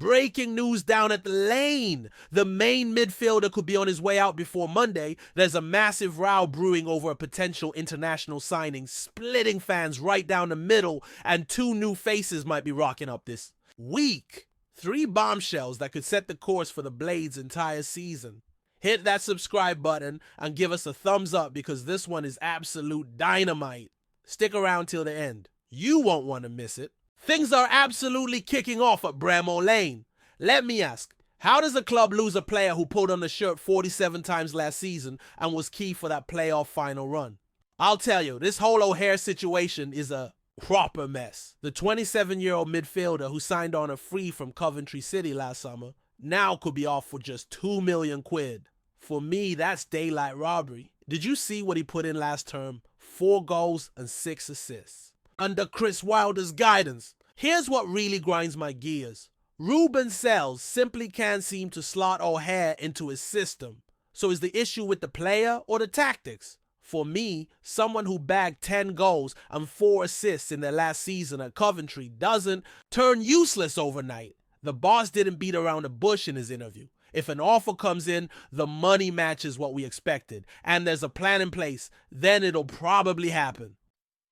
Breaking news down at the lane. The main midfielder could be on his way out before Monday. There's a massive row brewing over a potential international signing, splitting fans right down the middle, and 2 new faces might be rocking up this week. 3 bombshells that could set the course for the Blades' entire season. Hit that subscribe button and give us a thumbs up because this one is absolute dynamite. Stick around till the end. You won't want to miss it. Things are absolutely kicking off at Bramall Lane. Let me ask, how does a club lose a player who pulled on the shirt 47 times last season and was key for that playoff final run? I'll tell you, this whole O'Hare situation is a proper mess. The 27-year-old midfielder who signed on a free from Coventry City last summer now could be off for just 2 million quid. For me, that's daylight robbery. Did you see what he put in last term? 4 goals and 6 assists. Under Chris Wilder's guidance. Here's what really grinds my gears. Ruben Sells simply can't seem to slot O'Hare into his system. So is the issue with the player or the tactics? For me, someone who bagged 10 goals and 4 assists in their last season at Coventry doesn't turn useless overnight. The boss didn't beat around the bush in his interview. If an offer comes in, the money matches what we expected, and there's a plan in place, then it'll probably happen.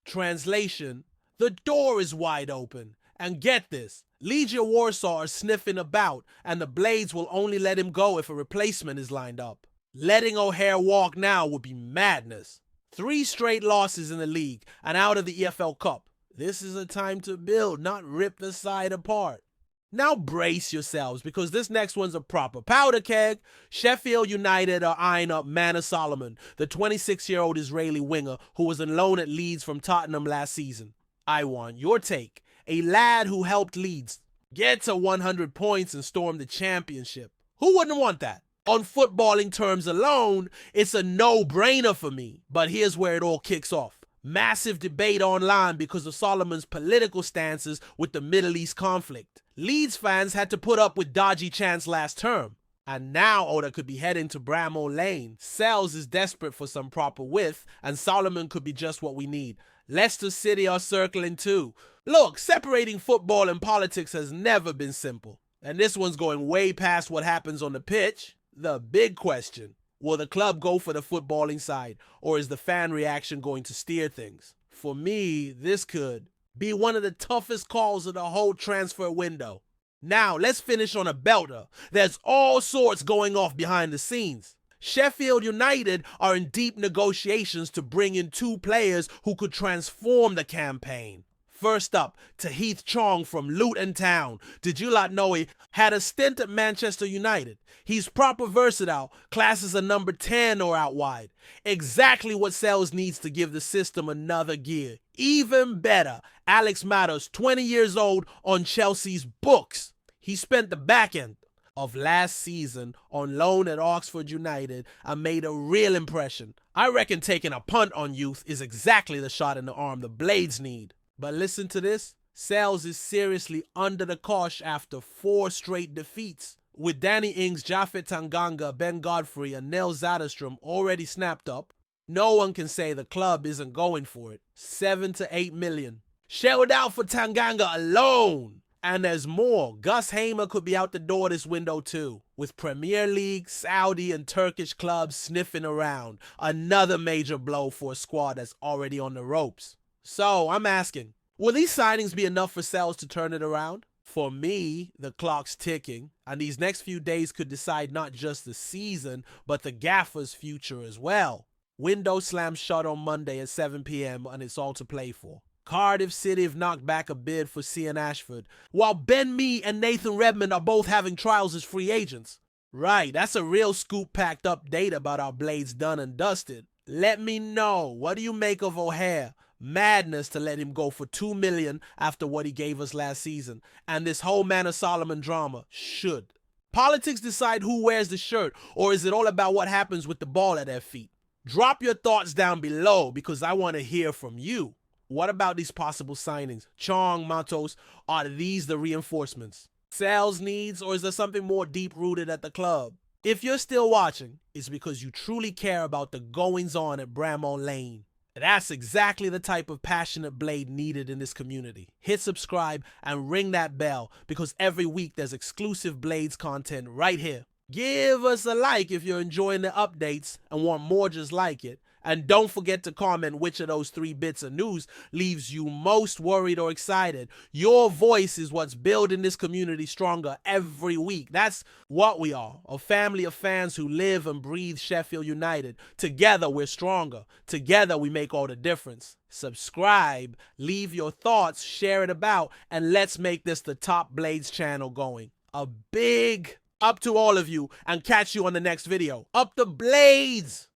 Translation, the door is wide open. And get this, Legia Warsaw are sniffing about, and the Blades will only let him go if a replacement is lined up. Letting O'Hare walk now would be madness. 3 straight losses in the league and out of the EFL Cup. This is a time to build, not rip the side apart. Now brace yourselves because this next one's a proper powder keg. Sheffield United are eyeing up Manor Solomon, the 26-year-old Israeli winger who was on loan at Leeds from Tottenham last season. I want your take. A lad who helped Leeds get to 100 points and storm the championship. Who wouldn't want that? On footballing terms alone, it's a no-brainer for me. But here's where it all kicks off. Massive debate online because of Solomon's political stances with the Middle East conflict. Leeds fans had to put up with dodgy chants last term. And now Oda could be heading to Bramall Lane. Sells is desperate for some proper width, and Solomon could be just what we need. Leicester City are circling too. Look, separating football and politics has never been simple. And this one's going way past what happens on the pitch. The big question, will the club go for the footballing side, or is the fan reaction going to steer things? For me, this could be one of the toughest calls of the whole transfer window. Now, let's finish on a belter. There's all sorts going off behind the scenes. Sheffield United are in deep negotiations to bring in 2 players who could transform the campaign. First up, Tahith Chong from Luton Town. Did you not know he had a stint at Manchester United? He's proper versatile, classes a number 10 or out wide. Exactly what Sells needs to give the system another gear. Even better, Alex Matters, 20 years old, on Chelsea's books. He spent the back end of last season on loan at Oxford United and made a real impression. I reckon taking a punt on youth is exactly the shot in the arm the Blades need. But listen to this, Sells is seriously under the cosh after 4 straight defeats. With Danny Ings, Japhet Tanganga, Ben Godfrey and Neil Zatterstrom already snapped up, no one can say the club isn't going for it. 7 to 8 million. Shelled out for Tanganga alone. And there's more. Gus Hamer could be out the door this window too, with Premier League, Saudi and Turkish clubs sniffing around. Another major blow for a squad that's already on the ropes. So I'm asking, will these signings be enough for Sells to turn it around? For me, the clock's ticking, and these next few days could decide not just the season, but the gaffer's future as well. Window slams shut on Monday at 7 p.m. and it's all to play for. Cardiff City have knocked back a bid for Cian Ashford, while Ben Mee and Nathan Redmond are both having trials as free agents. Right, that's a real scoop-packed update about our Blades done and dusted. Let me know, what do you make of O'Hare? Madness to let him go for 2 million after what he gave us last season. And this whole Manor Solomon drama should. Politics decide who wears the shirt, or is it all about what happens with the ball at their feet? Drop your thoughts down below because I want to hear from you. What about these possible signings? Chong, Matos, are these the reinforcements Sells needs, or is there something more deep-rooted at the club? If you're still watching, it's because you truly care about the goings-on at Bramall Lane. That's exactly the type of passionate blade needed in this community. Hit subscribe and ring that bell because every week there's exclusive Blades content right here. Give us a like if you're enjoying the updates and want more just like it. And don't forget to comment which of those 3 bits of news leaves you most worried or excited. Your voice is what's building this community stronger every week. That's what we are, a family of fans who live and breathe Sheffield United. Together we're stronger. Together we make all the difference. Subscribe, leave your thoughts, share it about, and let's make this the top Blades channel going. A big up to all of you, and catch you on the next video. Up the Blades!